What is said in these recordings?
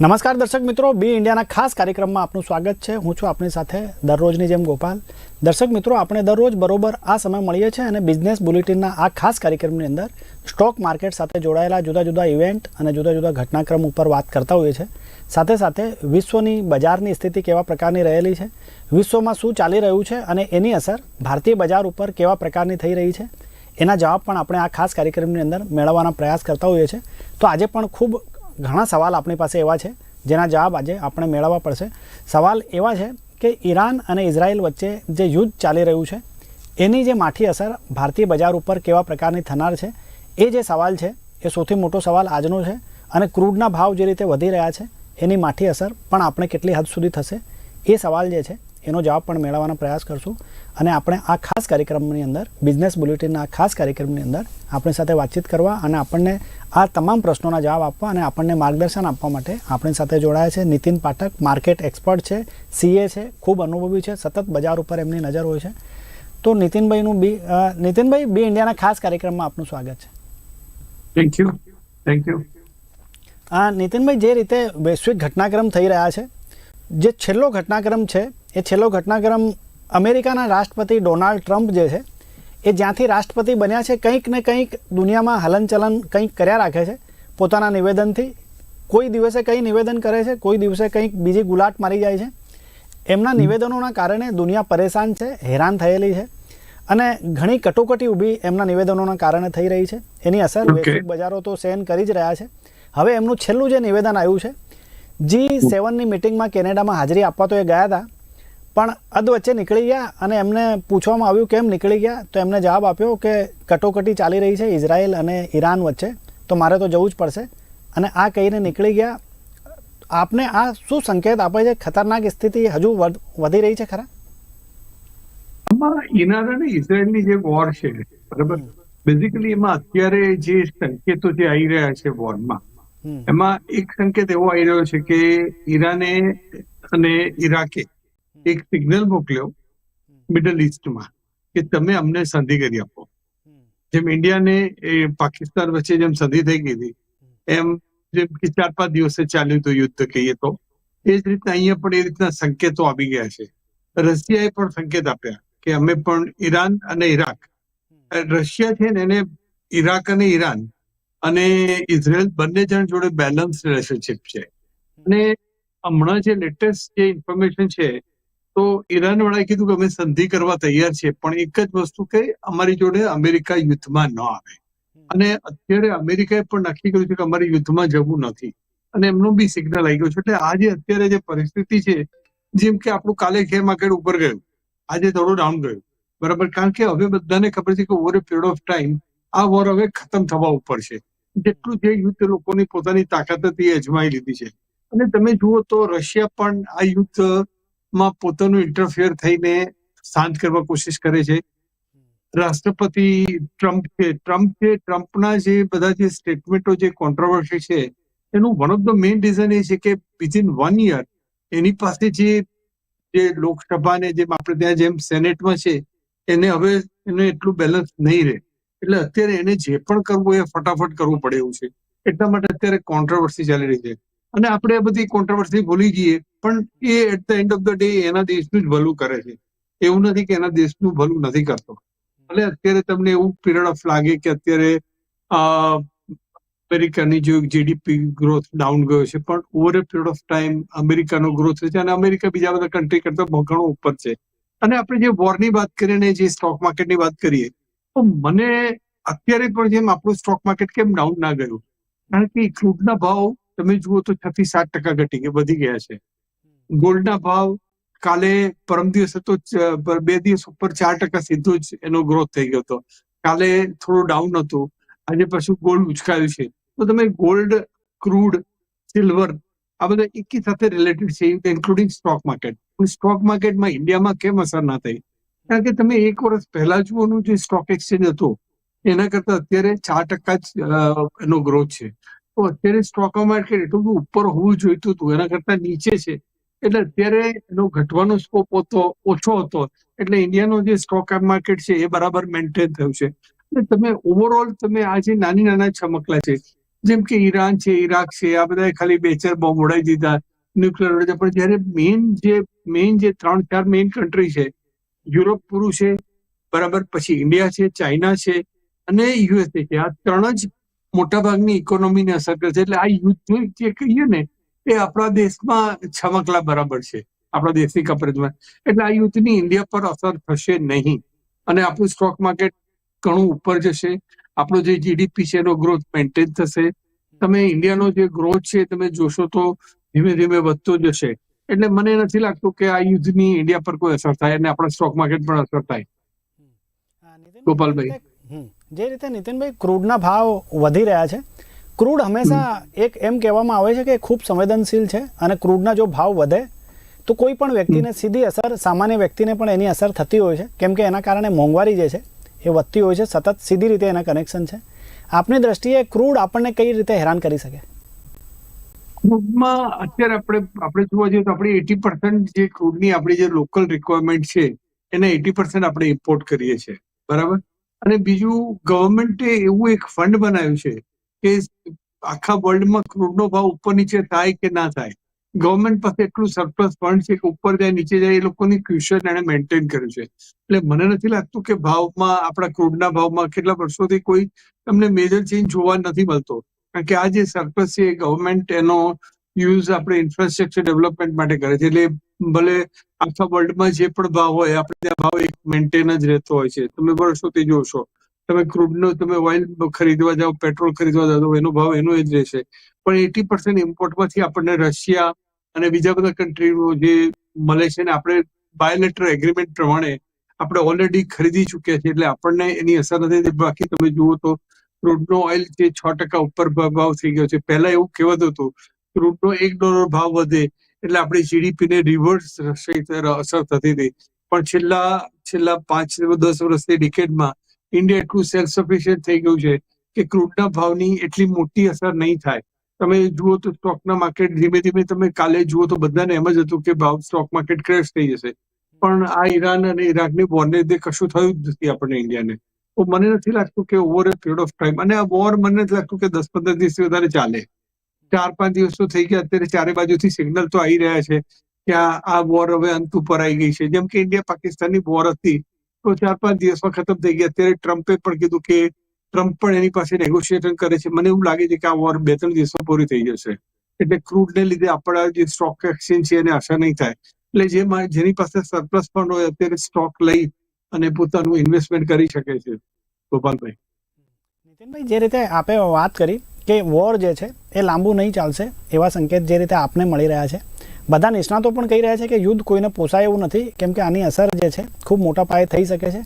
નમસ્કાર દર્શક મિત્રો, બી ઇન્ડિયાના ખાસ કાર્યક્રમમાં આપનું સ્વાગત છે. હું છું આપની સાથે દરરોજની જેમ ગોપાલ. દર્શક મિત્રો, આપણે દરરોજ બરોબર આ સમય મળીએ છીએ અને બિઝનેસ બુલેટિનના આ ખાસ કાર્યક્રમની અંદર સ્ટોક માર્કેટ સાથે જોડાયેલા જુદા જુદા ઇવેન્ટ અને જુદા જુદા ઘટનાક્રમ ઉપર વાત કરતા હોઈએ છીએ. સાથે સાથે વિશ્વની બજારની સ્થિતિ કેવા પ્રકારની રહેલી છે, વિશ્વમાં શું ચાલી રહ્યું છે અને એની અસર ભારતીય બજાર ઉપર કેવા પ્રકારની થઈ રહી છે, એના જવાબ પણ આપણે આ ખાસ કાર્યક્રમની અંદર મેળવવાના પ્રયાસ કરતા હોઈએ છીએ. તો આજે પણ ખૂબ ઘણા સવાલ આપણી પાસે એવા છે જેના જવાબ આજે આપણે મેળવવા પડશે. સવાલ એવા છે કે ઈરાન અને ઇઝરાયલ વચ્ચે જે યુદ્ધ ચાલી રહ્યું છે એની જે માઠી અસર ભારતીય બજાર ઉપર કેવા પ્રકારની થનાર છે, એ જે સવાલ છે એ સૌથી મોટો સવાલ આજનો છે. અને ક્રૂડના ભાવ જે રીતે વધી રહ્યા છે એની માઠી અસર પણ આપણે કેટલી હદ સુધી થશે, એ સવાલ જે છે એનો જવાબ પણ મેળવવાનો પ્રયાસ કરશું. અને આપણે આ ખાસ કાર્યક્રમની અંદર, બિઝનેસ બુલેટિનના આ ખાસ કાર્યક્રમની અંદર આપણી સાથે વાતચીત કરવા અને આપણને આ તમામ પ્રશ્નોના જવાબ આપવા અને આપણને માર્ગદર્શન આપવા માટે આપણી સાથે જોડાયા છે નીતિન પાઠક. માર્કેટ એક્સપર્ટ છે, સીએ છે, ખૂબ અનુભવી છે, સતત બજાર ઉપર એમની નજર હોય છે. તો નીતિનભાઈ, બી ઇન્ડિયાના ખાસ કાર્યક્રમમાં આપનું સ્વાગત છે. Thank you. નીતિનભાઈ, જે રીતે વૈશ્વિક ઘટનાક્રમ થઈ રહ્યા છે, જે છેલ્લો ઘટનાક્રમ છે એ છેલ્લો ઘટનાક્રમ અમેરિકાના રાષ્ટ્રપતિ ડોનાલ્ડ ટ્રમ્પ જે છે એ જ્યાંથી રાષ્ટ્રપતિ બન્યા છે કંઈક ને કંઈક દુનિયામાં હલનચલન કંઈક કર્યા રાખે છે પોતાના નિવેદનથી. કોઈ દિવસે કંઈ નિવેદન કરે છે, કોઈ દિવસે કંઈક બીજી ગુલાટ મારી જાય છે. એમના નિવેદનોના કારણે દુનિયા પરેશાન છે, હેરાન થયેલી છે અને ઘણી કટોકટી ઊભી એમના નિવેદનોના કારણે થઈ રહી છે. એની અસર વૈશ્વિક બજારો તો સહન કરી જ રહ્યા છે. હવે એમનું છેલ્લું જે નિવેદન આવ્યું છે, G7ની મિટિંગમાં કેનેડામાં હાજરી આપવા તો એ ગયા હતા, પણ અધવચ્ચે નીકળી ગયા અને એમને પૂછવામાં આવ્યું કેમ નીકળી ગયા, તો એમને જવાબ આપ્યો કે કટોકટી ચાલી રહી છે ઇઝરાયલ અને ઈરાન વચ્ચે, તો મારે તો જવું જ પડશે, અને આ કહીને નીકળી ગયા. આપને આ શું સંકેત આપે છે? ખતરનાક સ્થિતિ હજુ વધી રહી છે ખરા? આમાં ઈરાન અને ઇઝરાયલની જે વોર છે, બરાબર, બેઝિકલી એમાં અત્યારે જે સંકેતો જે આવી રહ્યા છે વોરમાં, એમાં એક સંકેત એવો આવી રહ્યો છે કે ઈરાને અને ઈરાકે એક સિગ્નલ મોકલ્યો મિડલ ઇસ્ટમાં કે તમે અમને સંધિ કરી આપો. જેમ ઇન્ડિયાને પાકિસ્તાન વચ્ચે જેમ સંધિ થઈ ગઈ હતી, એમ જેમ કે 4-5 દિવસે ચાલ્યું હતું યુદ્ધ કહીએ તો, એ જ રીતના અહીંયા પણ એ રીતના સંકેતો આવી ગયા છે. રશિયાએ પણ સંકેત આપ્યા કે અમે પણ ઈરાન અને ઈરાક, રશિયા છે ને એને ઈરાક અને ઈરાન અને ઇઝરાયલ બંને જણ જોડે બેલેન્સ રિલેશનશિપ છે. અને હમણાં જે લેટેસ્ટ જે ઇન્ફોર્મેશન છે, તો ઈરાન વાળાએ કીધું કે અમે સંધિ કરવા તૈયાર છે, પણ એક જ વસ્તુ કે અમારી જોડે અમેરિકા યુદ્ધમાં ન આવે. અને અત્યારે અમેરિકાએ પણ નક્કી કર્યું છે કે અમારે યુદ્ધમાં જવું નથી, અને એમનો બી સિગ્નલ આવી ગયો છે. એટલે આજે અત્યારે જે પરિસ્થિતિ છે, જેમ કે આપણું કાલે શેર માર્કેટ ઉપર ગયું, આજે થોડું ડાઉન ગયું, બરાબર, કારણ કે હવે બધાને ખબર છે કે over a period of time આ વોર હવે ખતમ થવા ઉપર છે. જેટલું જે યુદ્ધ લોકોની પોતાની તાકાત હતી એ અજમાઈ લીધી છે. અને તમે જુઓ તો રશિયા પણ આ યુદ્ધમાં પોતાનું ઇન્ટરફિયર થઈને શાંત કરવા કોશિશ કરે છે. રાષ્ટ્રપતિ ટ્રમ્પના જે બધા જે સ્ટેટમેન્ટો, જે કોન્ટ્રોવર્સી છે, એનું one of the main reason એ છે કે વિધિન 1 યર એની પાસે જે લોકસભા ને જેમ આપણે ત્યાં જેમ સેનેટમાં છે, એને હવે એને એટલું બેલેન્સ નહીં રહે. એટલે અત્યારે એને જે પણ કરવું એ ફટાફટ કરવું પડે એવું છે. એટલા માટે અત્યારે કોન્ટ્રોવર્સી ચાલી રહી છે. અને આપણે આ બધી કોન્ટ્રોવર્સી ભૂલી જઈએ, પણ એ at the end of the day એના દેશનું જ ભલું કરે છે. એવું નથી કે એના દેશનું ભલું નથી કરતો. એટલે અત્યારે તમને એવું પીરિયડ ઓફ લાગે કે અત્યારે અમેરિકાની જે જીડીપી ગ્રોથ ડાઉન ગયો છે, પણ over a period of time અમેરિકાનો ગ્રોથ છે અને અમેરિકા બીજા બધા કન્ટ્રી કરતા ઘણો ઉપર છે. અને આપણે જે વોરની વાત કરીએ ને જે સ્ટોક માર્કેટની વાત કરીએ, તો મને અત્યારે પણ જેમ આપણું સ્ટોક માર્કેટ કેમ ડાઉન ના ગયું, કારણ કે ક્રૂડના ભાવ તમે જુઓ તો 6-7% વધી ગયા છે. ગોલ્ડના ભાવ કાલે પરમ દિવસે તો 2 દિવસ ઉપર 4% સીધો જ એનો ગ્રોથ થઈ ગયો હતો. કાલે થોડું ડાઉન હતું, આજે પાછું ગોલ્ડ ઉચકાયું છે. તો તમે ગોલ્ડ, ક્રૂડ, સિલ્વર આ બધા એકી સાથે રિલેટેડ છે, ઇન્ક્લુડિંગ સ્ટોક માર્કેટ. સ્ટોક માર્કેટમાં ઇન્ડિયામાં કેમ અસર ના થઈ? કારણ કે તમે 1 વર્ષ પહેલા જુઓનું જે સ્ટોક એક્સચેન્જ હતો એના કરતા અત્યારે 4% જ એનો ગ્રોથ છે. તો અત્યારે સ્ટોક માર્કેટ એટલું બધું ઉપર હોવું જોઈતું હતું, એના કરતા નીચે છે. એટલે અત્યારે એનો ઘટવાનો સ્કોપ ઓછો હતો. એટલે ઇન્ડિયાનો જે સ્ટોક માર્કેટ છે એ બરાબર મેન્ટેન થયું છે. એટલે તમે ઓવરઓલ તમે આ જે નાના છમકલા છે જેમ કે ઈરાન છે, ઈરાક છે, આ બધા ખાલી 2-4 બોમ્બ ઉડાવી દીધા, ન્યુક્લિયર ઉડાવી દીધા. પણ જયારે મેઇન જે 3-4 મેઇન કન્ટ્રી છે, યુરોપ પૂરું છે, બરાબર, પછી ઇન્ડિયા છે, ચાઇના છે અને યુએસએ છે, આ 3 જ મોટાભાગની ઇકોનોમીને અસર કરે છે. એટલે આ યુદ્ધ જે કહીએ ને એ આપણા દેશમાં છમકલા બરાબર છે, આપણા દેશની કમ્પેરિઝનમાં. એટલે આ યુદ્ધની ઇન્ડિયા પર અસર થશે નહીં અને આપણું સ્ટોક માર્કેટ ઘણું ઉપર જશે. આપણો જે જીડીપી છે એનો ગ્રોથ મેન્ટેન થશે. તમે ઇન્ડિયાનો જે ગ્રોથ છે તમે જોશો તો ધીમે ધીમે વધતો જશે. એટલે મને નથી લાગતું કે આ યુદ્ધની ઇન્ડિયા પર કોઈ અસર થાય અને આપણા સ્ટોક માર્કેટ પર અસર થાય. ગોપાલભાઈ, જે રીતે નીતિનભાઈ ક્રૂડના ભાવ વધી રહ્યા છે, ક્રૂડ હંમેશા એક એમ કહેવામાં આવે છે કે ખૂબ સંવેદનશીલ છે અને ક્રૂડના જો ભાવ વધે તો કોઈ પણ વ્યક્તિને સીધી અસર, સામાન્ય વ્યક્તિને પણ એની અસર થતી હોય છે, કેમ કે એના કારણે મોંઘવારી જે છે એ વધતી હોય છે, સતત સીધી રીતે એના કનેક્શન છે. આપની દ્રષ્ટિએ ક્રૂડ આપણને કઈ રીતે હેરાન કરી શકે? ક્રૂડમાં અત્યારે આપણે જોવા જઈએ તો આપણે 80% જે ક્રૂડની આપણી જે લોકલ રિક્વાયરમેન્ટ છે એને 80% આપણે ઇમ્પોર્ટ કરીએ છીએ, બરાબર. અને બીજું, ગવર્મેન્ટે એવું એક ફંડ બનાવ્યું છે કે આખા વર્લ્ડમાં ક્રૂડનો ભાવ ઉપર નીચે થાય કે ના થાય, ગવર્મેન્ટ પાસે એટલું સરપ્લસ ફંડ છે કે ઉપર જાય નીચે જાય એ લોકોની ક્યુશન એને મેન્ટેન કર્યું છે. એટલે મને નથી લાગતું કે ભાવમાં, આપણા ક્રૂડના ભાવમાં કેટલા વર્ષોથી કોઈ તમને મેજર ચેન્જ જોવા નથી મળતો. કારણ કે આ જે સરપ્લસ છે એ ગવર્મેન્ટ એનો યુઝ આપણે ઇન્ફ્રાસ્ટ્રક્ચર ડેવલપમેન્ટ માટે કરે છે. એટલે ભલે આખા વર્લ્ડમાં જે પણ ભાવ હોય આપણે ત્યાં ભાવ એક મેન્ટેન જ રહેતો હોય છે. તમે વર્ષોથી જોશો, તમે ક્રૂડનો તમે ઓઇલ ખરીદવા જાઓ, પેટ્રોલ ખરીદવા જાઓ, એનો ભાવ એનો જ રહેશે. પણ 80% ઇમ્પોર્ટમાંથી આપણને રશિયા અને બીજા બધા કન્ટ્રીનો જે મળે છે ને આપણે બાયોલેટરલ એગ્રીમેન્ટ પ્રમાણે આપણે ઓલરેડી ખરીદી ચૂક્યા છીએ, એટલે આપણને એની અસર નથી. બાકી તમે જુઓ તો ક્રૂડનો ઓઇલ જે 6% ઉપર ભાવ થઈ ગયો છે. પહેલા એવું કહેવાતું હતું ક્રૂડનો $1 ભાવ વધે એટલે આપણી જીડીપીને રિવર્સ અસર થતી હતી. પણ છેલ્લા 5-10 વર્ષની ડિકેડમાં ઇન્ડિયા એટલું સેલ્ફ સફિશિયન્ટ થઈ ગયું છે કે ક્રૂડના ભાવની એટલી મોટી અસર નહીં થાય. તમે જુઓ તો સ્ટોકના માર્કેટ ધીમે ધીમે, તમે કાલે જુઓ તો બધાને એમ જ હતું કે ભાવ સ્ટોક માર્કેટ ક્રેશ થઈ જશે. પણ આ ઈરાન અને ઈરાકની વોરને લીધે કશું થયું જ નથી આપણે ઇન્ડિયાને. તો મને નથી લાગતું કે over a period of time, અને આ વોર મને નથી લાગતું કે 10-15 દિવસથી વધારે ચાલે. 4-5 દિવસ તો થઈ ગયા. અત્યારે ચારે બાજુથી સિગ્નલ તો આવી રહ્યા છે કે આ વોર હવે અંત ઉપર આવી ગઈ છે. જેમ કે ઇન્ડિયા પાકિસ્તાનની વોર હતી તો 4-5 દિવસમાં ખતમ થઈ ગઈ. અત્યારે ટ્રમ્પે પણ કીધું કે ટ્રમ્પ પણ એની પાસે નેગોશિએશન કરે છે. મને એવું લાગે છે કે આ વોર 2-3 દિવસમાં પૂરી થઈ જશે. એટલે ક્રૂડને લીધે આપણા જે સ્ટોક એક્સચેન્જ છે એને અસર નહીં થાય. એટલે જેની પાસે સરપ્લસ ફંડ હોય અત્યારે સ્ટોક લઈ અને પોતાનું ઇન્વેસ્ટમેન્ટ કરી શકે છે. ગોપાલભાઈ, નીતિનભાઈ, જે રીતે આપે વાત કરી કે વોર જે છે એ લાંબુ નહીં ચાલશે એવા સંકેત જે રીતે આપને મળી રહ્યા છે, બધા નિષ્ણાતો પણ કહી રહ્યા છે કે યુદ્ધ કોઈને પોસાય એવું નથી, કેમ કે આની અસર જે છે ખૂબ મોટા પાયે થઈ શકે છે.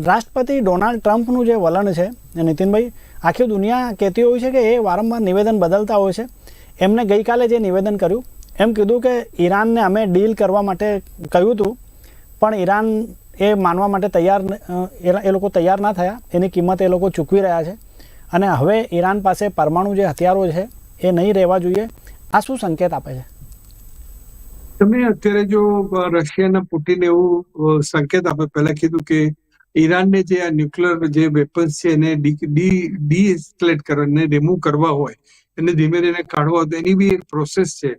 રાષ્ટ્રપતિ ડોનાલ્ડ ટ્રમ્પનું જે વલણ છે નીતિનભાઈ, આખી દુનિયા કહેતી હોય છે કે એ વારંવાર નિવેદન બદલતા હોય છે. એમને ગઈકાલે જે નિવેદન કર્યું, એમ કીધું કે ઈરાનને અમે ડીલ કરવા માટે કહ્યું હતું પણ ઈરાન એ માનવા માટે એ લોકો તૈયાર ના થયા. એની કિંમત એ લોકો ચૂકવી રહ્યા છે અને હવે ઈરાન પાસે પરમાણુ જે હથિયારો છે એ નહીં રહેવા જોઈએ. આ શું સંકેત આપે છે? તમે અત્યારે જો રશિયાના પુટિન એવું સંકેત આપે, પહેલા કીધું કે ઈરાનને જે આ ન્યુક્લિયર જે વેપન્સ છે એને ડી એસ્કેલેટ કરવા, એને રિમૂવ કરવા હોય, એને ધીમે ધીમે કાઢવા હોય તો એની બી એક પ્રોસેસ છે.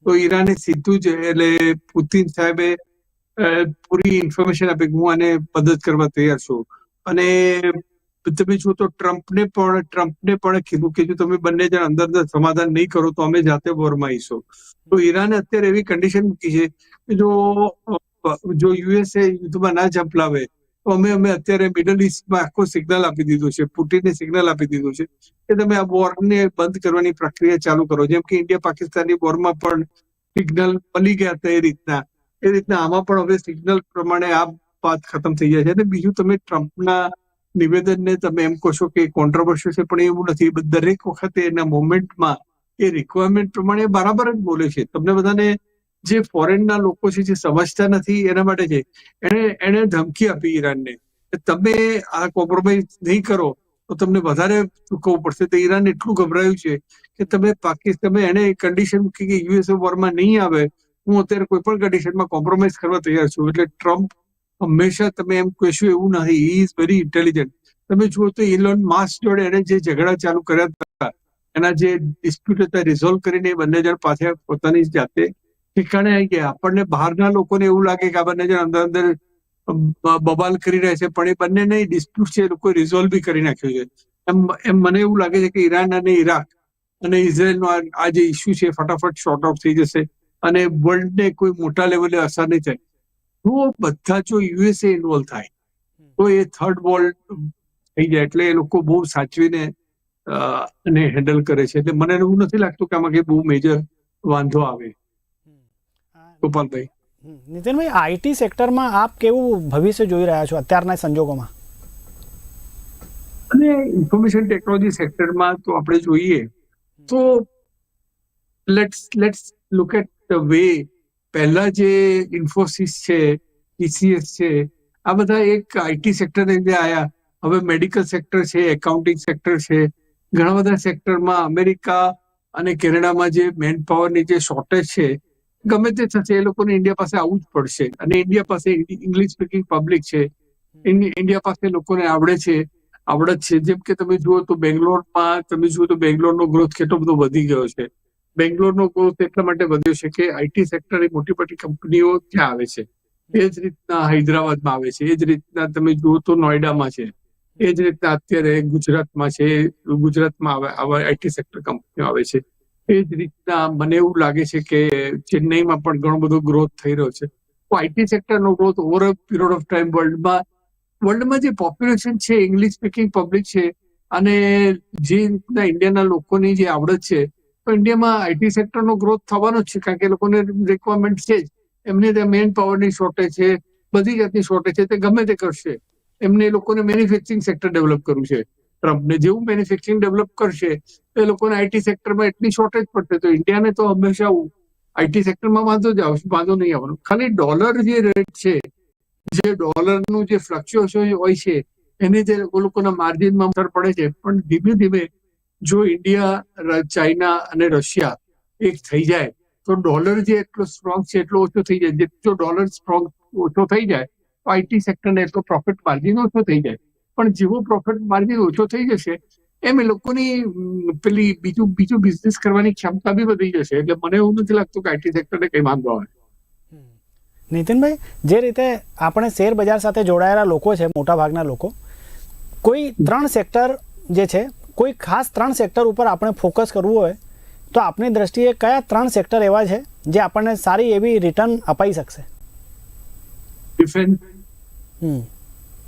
તો ઈરાને સીધું જ, એટલે પુતિન સાહેબે પૂરી ઇન્ફોર્મેશન આપી કે હું આને મદદ કરવા તૈયાર છું. અને તમે જુઓ તો ટ્રમ્પને પણ કીધું કે જો તમે બંને જણ અંદર સમાધાન નહીં કરો તો અમે જાતે વોરમાં આવીશું. તો ઈરાને અત્યારે એવી કન્ડિશન મૂકી છે કે જો યુએસએ યુદ્ધમાં ના ઝંપલાવે તો અમે અત્યારે મિડલ ઇસ્ટમાં આખો સિગ્નલ આપી દીધું છે, પુટિનને સિગ્નલ આપી દીધું છે કે તમે આ વોરને બંધ કરવાની પ્રક્રિયા ચાલુ કરો. જેમ કે ઇન્ડિયા પાકિસ્તાનની વોરમાં પણ સિગ્નલ મળી ગયા હતા એ રીતના આમાં પણ હવે સિગ્નલ પ્રમાણે આ વાત ખતમ થઈ જાય છે. અને બીજું, તમે ટ્રમ્પના નિવેદનને તમે એમ કહો છો કે કોન્ટ્રોવર્શિયલ છે, પણ એવું નથી. દરેક વખતે એના મોમેન્ટમાં એ રિક્વાયરમેન્ટ પ્રમાણે બરાબર જ બોલે છે. તમને બધાને જે ફોરેનના લોકો છે જે સમજતા નથી એના માટે છે. એને ધમકી આપી ઈરાનને કે તમે આ કોમ્પ્રોમાઇઝ નહીં કરો તો તમને વધારે ચૂકવવું પડશે. તો ઈરાન એટલું ગભરાયું છે કે તમે એને કન્ડિશન મૂકી કે યુએસએ વોરમાં નહીં આવે, હું અત્યારે કોઈ પણ કન્ડિશનમાં કોમ્પ્રોમાઇઝ કરવા તૈયાર છું. એટલે ટ્રમ્પ હંમેશા, તમે એમ કહેશો એવું નથી, હી ઇઝ વેરી ઇન્ટેલિજન્ટ. તમે જુઓ તો ઇલોન માસ્ક જોડે એને જે ઝઘડા ચાલુ કર્યા હતા એના જે ડિસ્પ્યુટ હતા રિઝોલ્વ કરીને બંને જણ પાછા પોતાની જાતે ઠેકાણે આવી ગયા. આપણને બહારના લોકોને એવું લાગે કે આ બંને જણ અંદર અંદર બબાલ કરી રહ્યા છે, પણ એ બંને ડિસ્પ્યુટ છે એ લોકો રિઝોલ્વ બી કરી નાખ્યું છે. એમ મને એવું લાગે છે કે ઈરાન અને ઈરાક અને ઇઝરાયલનો આ જે ઇસ્યુ છે ફટાફટ શોર્ટ આઉટ થઈ જશે અને વર્લ્ડને કોઈ મોટા લેવલે અસર નહીં થાય. તો બધા જો યુએસએ ઇન્વોલ્વ થાય તો એ થર્ડ વર્લ્ડ થઈ જાય. એટલે એ લોકો બહુ સાચવીને અને હેન્ડલ કરે છે. એટલે મને એવું નથી લાગતું કે આમાં કઈ બહુ મેજર વાંધો આવે. ગોપાલભાઈ, નીતિનભાઈ, આઈટી સેક્ટરમાં આપ કેવું ભવિષ્ય જોઈ રહ્યા છો અત્યારના સંજોગોમાં? અને ઇન્ફોર્મેશન ટેકનોલોજી સેક્ટરમાં તો આપણે જોઈએ તો let's look at the way પહેલા જે ઇન્ફોસિસ છે, TCS છે, આ બધા એક આઈટી સેક્ટરની અંદર આવ્યા. હવે મેડિકલ સેક્ટર છે, એકાઉન્ટિંગ સેક્ટર છે, ઘણા બધા સેક્ટરમાં અમેરિકા અને કેનેડામાં જે મેન પાવરની જે શોર્ટેજ છે ગમે તે થશે એ લોકોને ઇન્ડિયા પાસે આવવું જ પડશે. અને ઇન્ડિયા પાસે ઇંગ્લિશ સ્પીકિંગ પબ્લિક છે, ઇન્ડિયા પાસે લોકોને આવડત છે. જેમ કે તમે જુઓ તો બેંગ્લોરનો ગ્રોથ કેટલો બધો વધી ગયો છે. બેંગ્લોરનો ગ્રોથ એટલા માટે વધ્યો છે કે આઈટી સેક્ટર મોટી મોટી કંપનીઓ ત્યાં આવે છે. એ જ રીતના હૈદરાબાદમાં આવે છે, એ જ રીતના તમે જુઓ તો નોઈડામાં છે, એ જ રીતના અત્યારે ગુજરાતમાં છે, ગુજરાતમાં આઈટી સેક્ટર કંપનીઓ આવે છે. એ જ રીતના મને એવું લાગે છે કે ચેન્નઈમાં પણ ઘણો બધો ગ્રોથ થઈ રહ્યો છે. તો આઈટી સેક્ટરનો growth over a period of time વર્લ્ડમાં જે પોપ્યુલેશન છે, ઇંગ્લિશ સ્પીકિંગ પબ્લિક છે, અને જે રીતના ઇન્ડિયાના લોકોની જે આવડત છે, તો ઇન્ડિયામાં આઈટી સેક્ટરનો ગ્રોથ થવાનો જ છે. કારણ કે એ લોકોને રિક્વાયરમેન્ટ છે જ. એમને ત્યાં મેન પાવરની શોર્ટેજ છે, બધી જાતની શોર્ટેજ છે, તે ગમે તે કરશે. એમને એ લોકોને મેન્યુફેક્ચરિંગ સેક્ટર ડેવલપ કરવું છે. ટ્રમ્પને જેવું મેન્યુફેક્ચરિંગ ડેવલપ કરશે એ લોકોને આઈટી સેક્ટરમાં એટલી શોર્ટેજ પડશે. તો ઇન્ડિયાને તો હંમેશા આઈટી સેક્ટરમાં વાંધો નહીં આવવાનો. ખાલી ડોલર જે રેટ છે, જે ડોલરનું જે ફ્લક્ચ્યુએશન હોય છે એને જે લોકોના માર્જિનમાં અસર પડે છે. પણ ધીમે ધીમે જો ઇન્ડિયા, ચાઇના અને રશિયા એક થઈ જાય તો ડોલર જે એટલો સ્ટ્રોંગ છે એટલો ઓછો થઈ જાય. જો ડોલર સ્ટ્રોંગ ઓછો થઈ જાય તો આઈટી સેક્ટરને એટલો પ્રોફિટ માર્જિન ઓછો થઈ જાય. પણ જેવો પ્રોફિટ માર્જિન ઓછો થઈ જશે એમ એ લોકોની પેલી બીજું બિઝનેસ કરવાની ક્ષમતા બી વધી જશે. એટલે મને એવું નથી લાગતું કે આઈટી સેક્ટરને કઈ વાંધો આવે. નીતિનભાઈ, જે રીતે આપણે શેર બજાર સાથે જોડાયેલા લોકો છે, મોટા ભાગના લોકો, કોઈ 3 સેક્ટર જે છે, કોઈ ખાસ 3 સેક્ટર ઉપર આપણે ફોકસ કરવું હોય તો આપની દ્રષ્ટિએ કયા 3 સેક્ટર એવા છે જે આપણને સારી એવી રિટર્ન અપાઈ શકશે?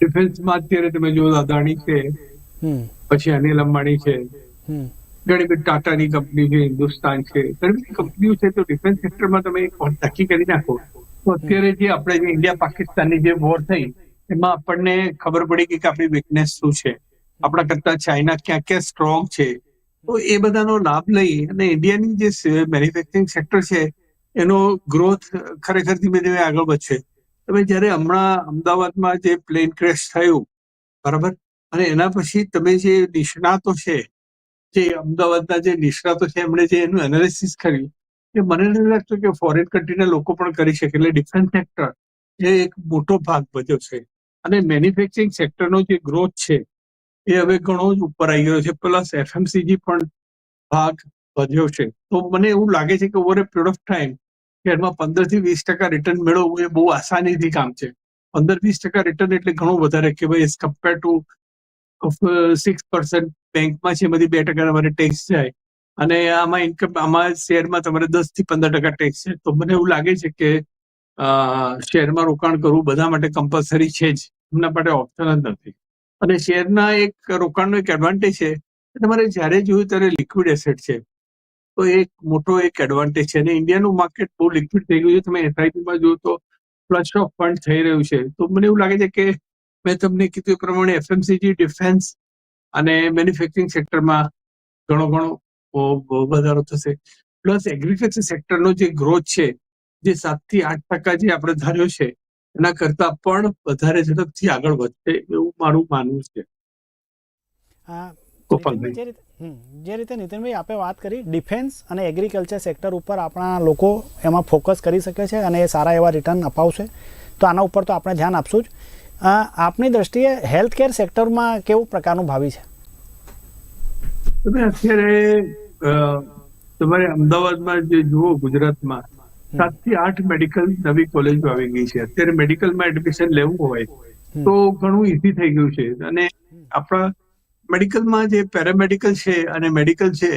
ડિફેન્સમાં અત્યારે તમે જો અદાણી છે, પછી અનિલ અંબાણી છે, ઘણી બધી ટાટાની કંપની છે, હિન્દુસ્તાન છે, ઘણી બધી કંપનીઓ છે. તો ડિફેન્સ સેક્ટરમાં તમે નક્કી કરી નાખો તો અત્યારે જે આપણે ઇન્ડિયા પાકિસ્તાનની જે વોર થઈ એમાં આપણને ખબર પડી કે આપણી વીકનેસ શું છે, આપણા કરતા ચાઇના ક્યાં ક્યાં સ્ટ્રોંગ છે. તો એ બધાનો લાભ લઈ અને ઇન્ડિયાની જે મેન્યુફેક્ચરિંગ સેક્ટર છે એનો ગ્રોથ ખરેખર ધીમે ધીમે આગળ વધશે. તમે જ્યારે હમણાં અમદાવાદમાં જે પ્લેન ક્રેશ થયું, બરાબર, અને એના પછી તમે જે નિષ્ણાતો છે, જે અમદાવાદના જે નિષ્ણાતો છે, એમણે જે એનું એનાલિસિસ કર્યું એ મને નથી લાગતું કે ફોરેન કન્ટ્રીના લોકો પણ કરી શકે. એટલે ડિફેન્સ સેક્ટર એ એક મોટો ભાગ ભજ્યો છે. અને મેન્યુફેક્ચરિંગ સેક્ટરનો જે ગ્રોથ છે એ હવે ઘણો જ ઉપર આવી ગયો છે. પ્લસ FMCG પણ ભાગ વધ્યો છે. તો મને એવું લાગે છે કે over a period of time કે એમાં 15 થી 20% રિટર્ન મેળવવું એ બહુ આસાનીથી કામ છે. 15-20% રિટર્ન એટલે ઘણું વધારે કે ભાઈ એઝ કમ્પેર ટુ 6% બેંકમાં છે એમાંથી 2% તમારે ટેક્સ જાય અને આમાં શેરમાં તમારે 10 થી 15% ટેક્સ છે. તો મને એવું લાગે છે કે શેરમાં રોકાણ કરવું બધા માટે કમ્પલસરી છે જ, એમના માટે ઓપ્શન જ નથી. અને શેરના એક રોકાણનો એક એડવાન્ટેજ છે કે તમારે જ્યારે જોયું ત્યારે લિક્વિડ એસેટ છે, તો એક મોટો એક એડવાન્ટેજ છે. અને ઇન્ડિયાનું માર્કેટ બહુ લિક્વિડ થઈ ગયું છે. તમે SIPમાં જુઓ તો ફ્લશ ઓફ ફંડ થઈ રહ્યું છે. તો મને એવું લાગે છે કે મેં તમને કીધું એ પ્રમાણે FMCG, ડિફેન્સ અને મેન્યુફેક્ચરિંગ સેક્ટરમાં ઘણો વધારો થશે. પ્લસ એગ્રીકલ્ચર સેક્ટરનો જે ગ્રોથ છે, જે 7 થી 8% જે આપણે ધાર્યો છે એના કરતા પણ વધારે ઝડપથી આગળ વધશે એવું મારું માનવું છે. જે રીતે નીતિનભાઈ આપે વાત કરી, ડિફેન્સ અને એગ્રીકલ્ચર સેક્ટર ઉપર આપણા લોકો એમાં ફોકસ કરી શકે છે અને એ સારા એવા રિટર્ન અપાવશે. તો આના ઉપર તો આપણે ધ્યાન આપશું જ. આપની દ્રષ્ટિએ હેલ્થ કેર સેક્ટરમાં કેવું પ્રકારનું ભાવિ છે? તમે અત્યારે અ, તમારે અમદાવાદમાં જે જુઓ ગુજરાતમાં 7 થી 8 મેડિકલ નવી કોલેજો આવી ગઈ છે. અત્યારે મેડિકલમાં એડમિશન લેવું હોય તો ઘણું ઈઝી થઈ ગયું છે. અને આપણા મેડિકલમાં જે પેરામેડિકલ છે અને મેડિકલ છે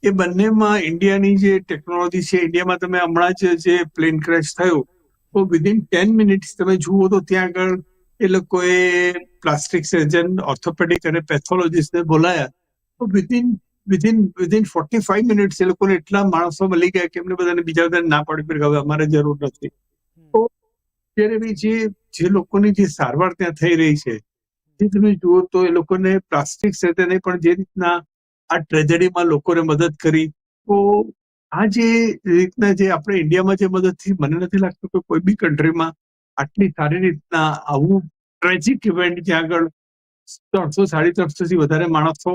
એ બંનેમાં ઇન્ડિયાની જે ટેકનોલોજી છે, ઇન્ડિયામાં તમે હમણાં જે પ્લેન ક્રેશ થયું તો વિધિન 10 મિનિટ્સ તમે જુઓ તો ત્યાં આગળ એ લોકોએ પ્લાસ્ટિક સર્જન, ઓર્થોપેડિક અને પેથોલોજીસ્ટને બોલાયા તો વિધિન 45 મિનિટ્સ એ લોકોને એટલા માણસો મળી ગયા કે એમને બધાને બીજા બધાને ના પાડી કે હવે અમારે જરૂર નથી. તો અત્યારે બી જે લોકોની જે સારવાર ત્યાં થઈ રહી છે, જે તમે જુઓ તો એ લોકોને પ્લાસ્ટિક સર્જને પણ જે રીતના આ ટ્રેજેડીમાં લોકોને મદદ કરી, તો આ જે રીતના જે આપણે ઇન્ડિયામાં જે મદદથી મને નથી લાગતું કે કોઈ બી કન્ટ્રીમાં આટલી સારી રીતના આવું ટ્રેજિક ઇવેન્ટ જ્યાં આગળ 300-350 થી વધારે માણસો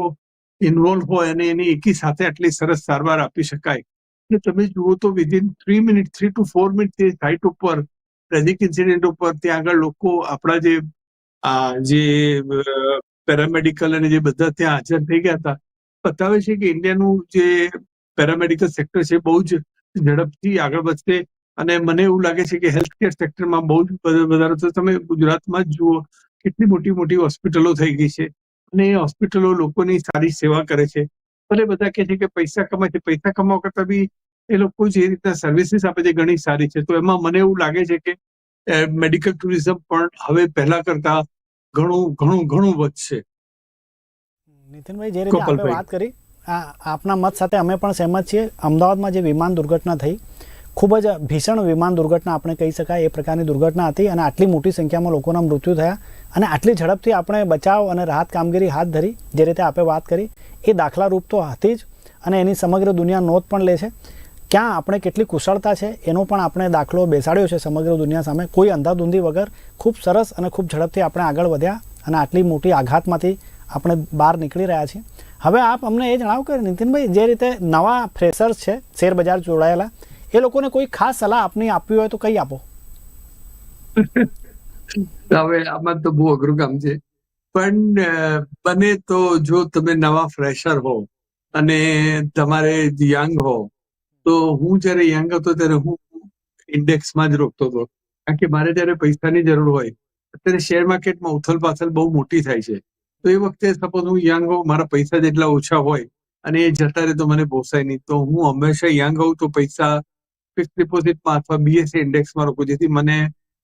ઇન્વોલ્વ હોય અને એની એકી સાથે આટલી સરસ સારવાર આપી શકાય. એટલે તમે જુઓ તો વિધિન 3 મિનિટ 3 to 4 મિનિટ તે સાઇટ ઉપર ટ્રેજિક ઇન્સિડન્ટ ઉપર ત્યાં આગળ લોકો આપણા જે પેરામેડિકલ અને જે બધા ત્યાં હાજર થઈ ગયા હતા, બતાવે છે કે ઇન્ડિયાનું જે પેરામેડિકલ સેક્ટર છે બહુ જ ઝડપથી આગળ વધશે. અને મને એવું લાગે છે કે હેલ્થકેર સેક્ટરમાં બહુ જ વધારો થશે. તમે ગુજરાતમાં જ જુઓ કેટલી મોટી મોટી હોસ્પિટલો થઈ ગઈ છે અને એ હોસ્પિટલો લોકોની સારી સેવા કરે છે. ભલે બધા કહે છે કે પૈસા કમાય છે, પૈસા કમાવા કરતા બી એ લોકો જે રીતના સર્વિસીસ આપે છે ઘણી સારી છે. તો એમાં મને એવું લાગે છે કે મેડિકલ ટુરિઝમ પણ હવે પહેલા કરતા ઘણું ઘણું ઘણું વધશે. નીતિનભાઈ, જે રીતે આપણે ગોપાલભાઈ, વાત કરી આપના મત સાથે અમે પણ સહેમત છીએ. અમદાવાદમાં જે વિમાન દુર્ઘટના થઈ, ખૂબ જ ભીષણ વિમાન દુર્ઘટના આપણે કહી શકાય એ પ્રકારની દુર્ઘટના હતી અને આટલી મોટી સંખ્યામાં લોકોના મૃત્યુ થયા અને આટલી ઝડપથી આપણે બચાવ અને રાહત કામગીરી હાથ ધરી, જે રીતે આપણે વાત કરી એ દાખલારૂપ તો હતી જ અને એની સમગ્ર દુનિયા નોંધ પણ લે છે. ક્યાં આપણે કેટલી કુશળતા છે એનો પણ આપણે દાખલો બેસાડ્યો છે સમગ્ર દુનિયા સામે. કોઈ અંધાધૂંધી વગર ખૂબ સરસ અને ખૂબ ઝડપથી આપણે આગળ વધ્યા અને આટલી મોટી આઘાતમાંથી આપણે બહાર નીકળી રહ્યા છીએ. હવે આપ અમને એ જણાવો કે નીતિનભાઈ, જે રીતે નવા ફ્રેશર્સ છે શેર બજાર જોડાયેલા, એ લોકોને કોઈ ખાસ સલાહ આપની આપવી હોય તો કઈ આપો? હવે આમાં તો બહુ અઘરું કામ છે, પણ બને તો જો તમે નવા ફ્રેશર હો અને તમારે યંગ હો, તો હું જયારે યંગ હતો ત્યારે હું ઇન્ડેક્સમાં જ રોકતો હતો. કારણ કે મારે જયારે પૈસાની જરૂર હોય, અત્યારે શેર માર્કેટમાં ઉથલ પાથલ બહુ મોટી થાય છે, તો એ વખતે સપોઝ હું યંગ હોઉં, મારા પૈસા જેટલા ઓછા હોય અને એ જતા રહે તો મને પોસાય નહીં, તો હું હંમેશા યંગ હોઉં તો પૈસા ફિક્સ ડિપોઝિટમાં અથવા બીએસસી ઇન્ડેક્સમાં રોકું, જેથી મને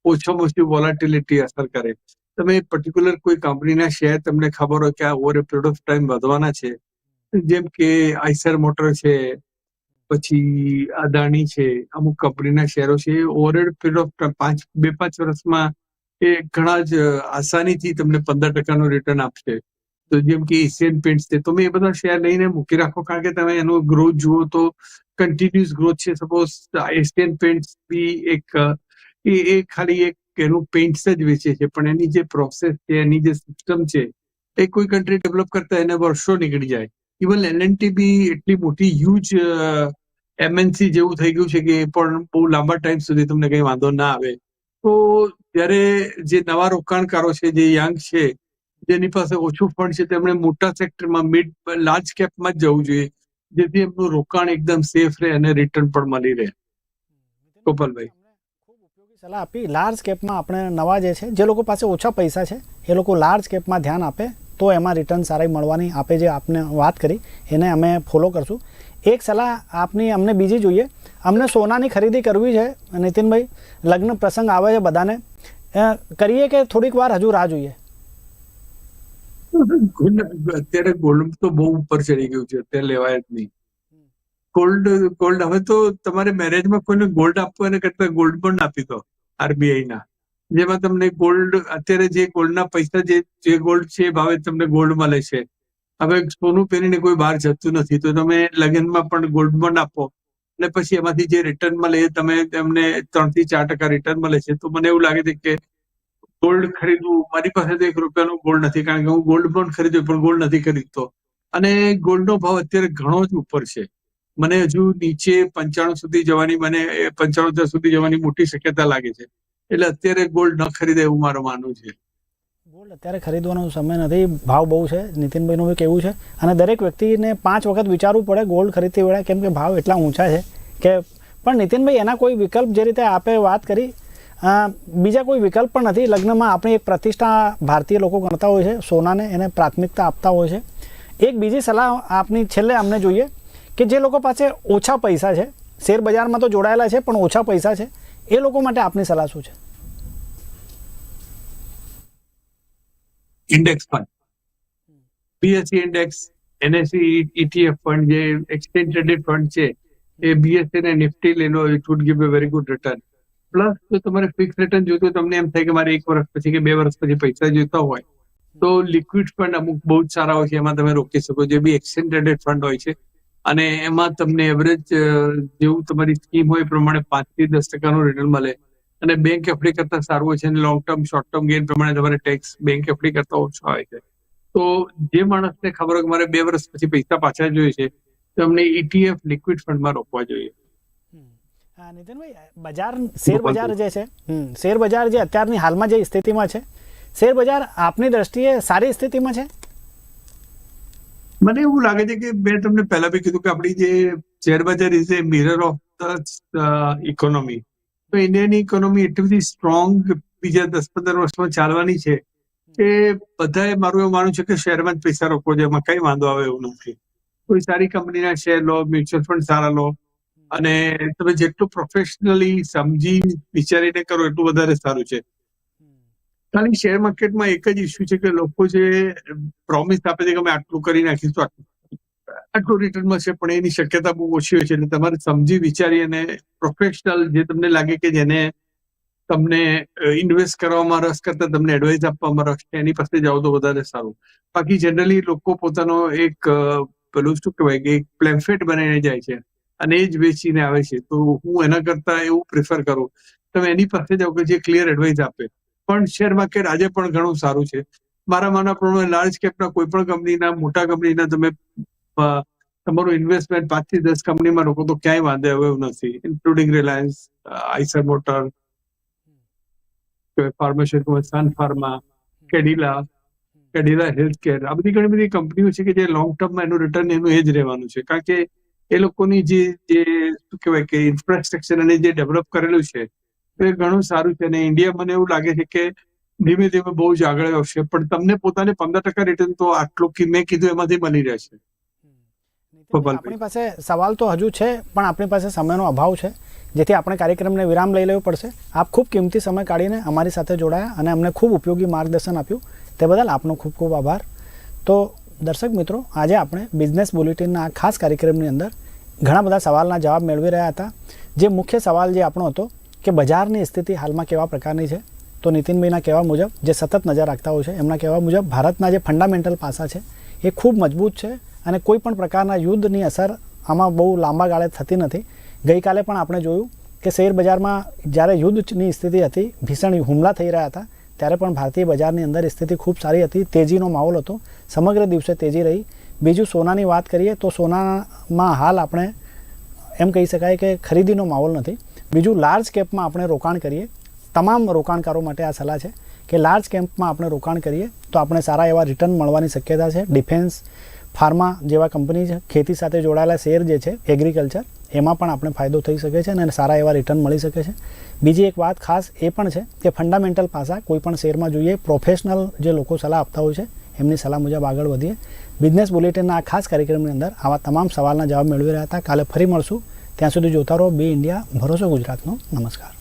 ઓછામાં ઓછી વોલેટિલિટી અસર કરે. તમે પર્ટિક્યુલર કોઈ કંપનીના શેર તમને ખબર હોય કે આ over a period of time વધવાના છે, જેમ કે આઈસર મોટર છે, પછી અદાણી છે, અમુક કંપનીના શેરો છે, એ ઓવર એ પીરિયડ ઓફ 2-5 વર્ષમાં એ ઘણા જ આસાનીથી તમને 15% રિટર્ન આપશે. તો જેમ કે એશિયન પેન્ટ્સ છે, તમે એ બધા શેર લઈને મૂકી રાખો, કારણ કે તમે એનો ગ્રોથ જુઓ તો કન્ટિન્યુઅસ ગ્રોથ છે. સપોઝ એશિયન પેન્ટ્સ બી એ ખાલી એક એનું પેઇન્ટ્સ જ વેચે છે, પણ એની જે પ્રોસેસ છે, એની જે સિસ્ટમ છે, એ કોઈ કન્ટ્રી ડેવલપ કરતા એને વર્ષો નીકળી જાય. ઇવન એલએનટી બી એટલી મોટી હ્યુજ એમએનસી જેવું થઈ ગયું છે કે એ પણ બહુ લાંબા ટાઈમ સુધી તમને કઈ વાંધો ના આવે. તો જ્યારે જે નવા રોકાણકારો છે, જે યંગ છે, જેની પાસે ઓછું ફંડ છે, તેમણે મોટા સેક્ટરમાં લાર્જ કેપમાં જ જવું જોઈએ, જેથી એમનું રોકાણ એકદમ સેફ રહે અને રિટર્ન પણ મળી રહે. ગોપાલભાઈ, ખૂબ ઉપયોગી સલાહ આપી. લાર્જ કેપમાં આપણે નવા જે લોકો પાસે ઓછા પૈસા છે એ લોકો લાર્જ કેપમાં ધ્યાન આપે તો એમાં રિટર્ન સારી મળવાની આપે જે આપને વાત કરી એને અમે ફોલો કરશું. એક સલાહ આપની અમને બીજી જોઈએ. અમને સોનાની ખરીદી કરવી છે નીતિનભાઈ, લગ્ન પ્રસંગ આવે છે બધાને, કરીએ કે થોડીક વાર હજુ રાહ જોઈએ? અત્યારે ગોલ્ડ તો બહુ ઉપર ચડી ગયું છે, અત્યારે લેવાય જ નહીં. ગોલ્ડ હવે તો તમારે મેરેજમાં કોઈને ગોલ્ડ આપવું એને કરતા ગોલ્ડ બોન્ડ આપી દો આરબીઆઈના, જેમાં તમને ગોલ્ડ અત્યારે જે ગોલ્ડના પૈસા જે ગોલ્ડ છે એ ભાવે તમને ગોલ્ડ મળે છે. હવે સોનું પહેરીને કોઈ બહાર જતું નથી, તો તમે લગ્નમાં પણ ગોલ્ડ બોન્ડ આપો અને પછી એમાંથી જે રિટર્ન મળે એ તમે એમને 3-4% રિટર્ન મળે છે. તો મને એવું લાગે છે કે ગોલ્ડ ખરીદવું, મારી પાસે તો 1 રૂપિયાનું ગોલ્ડ નથી, કારણ કે હું ગોલ્ડ બોન્ડ ખરીદ્યો પણ ગોલ્ડ નથી ખરીદતો અને ગોલ્ડનો ભાવ અત્યારે ઘણો જ ઉપર છે. મને હજુ નીચે 95 સુધી જવાની, મને 95,000 સુધી જવાની મોટી શક્યતા લાગે છે. એટલે અત્યારે ગોલ્ડ ન ખરીદે એવું મારું માનવું છે. ગોલ્ડ અત્યારે ખરીદવાનો સમય નથી, ભાવ બહુ છે, નીતિનભાઈનું બી કેવું છે. અને દરેક વ્યક્તિને 5 વખત વિચારવું પડે ગોલ્ડ ખરીદતી વેળા, કેમ કે ભાવ એટલા ઊંચા છે કે. પણ નીતિનભાઈ એના કોઈ વિકલ્પ, જે રીતે આપે વાત કરી, બીજા કોઈ વિકલ્પ પણ નથી. લગ્નમાં આપણી એક પ્રતિષ્ઠા ભારતીય લોકો ગણતા હોય છે, સોનાને એને પ્રાથમિકતા આપતા હોય છે. એક બીજી સલાહ આપની છેલ્લે અમને જોઈએ કે જે લોકો પાસે ઓછા પૈસા છે, શેર બજારમાં તો જોડાયેલા છે પણ ઓછા પૈસા છે, એ લોકો માટે આપની સલાહ શું છે? Index fund, BSE index, NSE ETF fund, જે એક્સચેન્જ ટ્રેડેડ ફંડ છે, એ બીએસસી ને નિફ્ટી લેનો, it would give a very good return. Plus જો તમારે ફિક્સ રિટર્ન જોઈતું હોય, તમને એમ થાય કે મારે 1 વર્ષ પછી કે 2 વર્ષ પછી પૈસા જોઈતા હોય, તો લિક્વિડ ફંડ અમુક બહુ જ સારા હોય છે, એમાં તમે રોકી શકો. જે બી એક્સચેન્જ ટ્રેડેડ ફંડ હોય છે, અને એમાં તમને એવરેજ જેવું તમારી સ્કીમ હોય એ પ્રમાણે 5 થી 10% રિટર્ન મળે. અને બેંક એફડી કરતા સારું હોય છે, અને long term short term gain પ્રમાણે તમારે ટેક્સ બેંક એફડી કરતા ઓછો હોય છે. તો જે માણસને ખબર હોય કે મારે 2 વર્ષ પછી પૈસા પાછા જોઈએ છે, તો એમને ETF લિક્વિડ ફંડમાં રોકવા જોઈએ. નીતિનભાઈ, બજાર, શેર બજાર જે છે, શેર બજાર જે અત્યારની હાલમાં જે સ્થિતિમાં છે, શેર બજાર આપની દ્રષ્ટિએ સારી સ્થિતિમાં છે? મને એવું લાગે છે કે મેં તમને પહેલા બી કીધું કે આપણી જે શેર બજાર is A mirror of the economy. તો ઇન્ડિયાની ઇકોનોમી એટલી બધી સ્ટ્રોંગ બીજા 10-15 વર્ષમાં ચાલવાની છે કે બધાએ, મારું એવું માનવું છે કે શેરમાં જ પૈસા રોકવો જોઈએ, એમાં કઈ વાંધો આવે એવું નથી. કોઈ સારી કંપનીના શેર લો, મ્યુચ્યુઅલ ફંડ સારા લો, અને તમે જેટલું પ્રોફેશનલી સમજી વિચારીને કરો એટલું વધારે સારું છે. ખાલી શેર માર્કેટમાં એક જ ઇસ્યુ છે કે લોકો જે પ્રોમિસ આપે છે કે અમે આટલું કરી નાખીશું, આટલું રિટર્ન મળશે, પણ એની શક્યતા બહુ ઓછી હોય છે. એટલે તમારે સમજી વિચારી અને પ્રોફેશનલ, જે તમને લાગે કે જેને તમને ઇન્વેસ્ટ કરવામાં રસ કરતા તમને એડવાઇસ આપવામાં રસ છે, એની પાસે જાઓ તો વધારે સારું. બાકી જનરલી લોકો પોતાનો એક પેલું શું કહેવાય કે એક પ્લેમ્ફેટ બનાવીને જાય છે અને એ જ વેચીને આવે છે. તો હું એના કરતા એવું પ્રિફર કરું, તમે એની પાસે જાઓ કે જે ક્લિયર એડવાઇસ આપે. પણ શેર માર્કેટ આજે પણ ઘણું સારું છે. મારા માનવા પ્રમાણે લાર્જ કેપના કોઈ પણ કંપનીના, મોટા કંપનીના તમે તમારું ઇન્વેસ્ટમેન્ટ 5 થી 10 કંપનીમાં રોકો તો ક્યાંય વાંધો આવે એવું નથી, including Reliance, Eicher motor, pharmaceutical, Sun Pharma, Cadila healthcare, આ બધી ઘણી બધી કંપનીઓ છે કે જે લોંગ ટર્મમાં એનું રિટર્ન એનું એ જ રહેવાનું છે. કારણ કે એ લોકોની જે શું કહેવાય કે ઇન્ફ્રાસ્ટ્રક્ચર અને જે ડેવલપ કરેલું છે એ ઘણું સારું છે. અને ઇન્ડિયા, મને એવું લાગે છે કે ધીમે ધીમે બહુ જ આગળ આવશે, પણ તમને પોતાને 15% રિટર્ન તો આટલું મેં કીધું એમાંથી મળી રહેશે. આપણી પાસે સવાલ તો હજુ છે, પણ આપણી પાસે સમયનો અભાવ છે, જેથી આપણે કાર્યક્રમને વિરામ લઈ લેવો પડશે. આપ ખૂબ કિંમતી સમય કાઢીને અમારી સાથે જોડાયા અને અમને ખૂબ ઉપયોગી માર્ગદર્શન આપ્યું, તે બદલ આપનો ખૂબ ખૂબ આભાર. તો દર્શક મિત્રો, આજે આપણે બિઝનેસ બુલેટિનના આ ખાસ કાર્યક્રમની અંદર ઘણા બધા સવાલના જવાબ મેળવી રહ્યા હતા. જે મુખ્ય સવાલ જે આપણો હતો કે બજારની સ્થિતિ હાલમાં કેવા પ્રકારની છે, તો નીતિનભાઈના કહેવા મુજબ, જે સતત નજર રાખતા હોય છે, એમના કહેવા મુજબ ભારતના જે ફંડામેન્ટલ પાસા છે એ ખૂબ મજબૂત છે અને કોઈ પણ પ્રકારના યુદ્ધની અસર આમાં બહુ લાંબા ગાળે થતી નથી. ગઈકાલે પણ આપણે જોયું કે શેર બજારમાં જ્યારે યુદ્ધની સ્થિતિ હતી, ભીષણ હુમલા થઈ રહ્યા હતા, ત્યારે પણ ભારતીય બજારની અંદર સ્થિતિ ખૂબ સારી હતી, તેજીનો માહોલ હતો, સમગ્ર દિવસે તેજી રહી. બીજું, સોનાની વાત કરીએ તો સોનામાં હાલ આપણે એમ કહી શકાય કે ખરીદીનો માહોલ નથી. બીજું, લાર્જ કેપમાં આપણે રોકાણ કરીએ. તમામ રોકાણકારો માટે આ સલાહ છે કે લાર્જ કેપમાં આપણે રોકાણ કરીએ તો આપણે સારા એવા રિટર્ન મળવાની શક્યતા છે. ડિફેન્સ, ફાર્મા જેવા કંપની છે, ખેતી સાથે જોડાયેલા શેર જે છે, એગ્રીકલ્ચર, એમાં પણ આપણે ફાયદો થઈ શકે છે અને સારા એવા રિટર્ન મળી શકે છે. બીજી એક વાત ખાસ એ પણ છે કે ફંડામેન્ટલ પાસા કોઈ પણ શેરમાં જોઈએ, પ્રોફેશનલ જે લોકો સલાહ આપતા હોય છે એમની સલાહ મુજબ આગળ વધીએ. બિઝનેસ બુલેટિનના આ ખાસ કાર્યક્રમની અંદર આવા તમામ સવાલના જવાબ મેળવી રહ્યા હતા. કાલે ફરી મળશું. ત્યાં સુધી જોતા રહો બી ઇન્ડિયા, ભરોસો ગુજરાતનો. નમસ્કાર.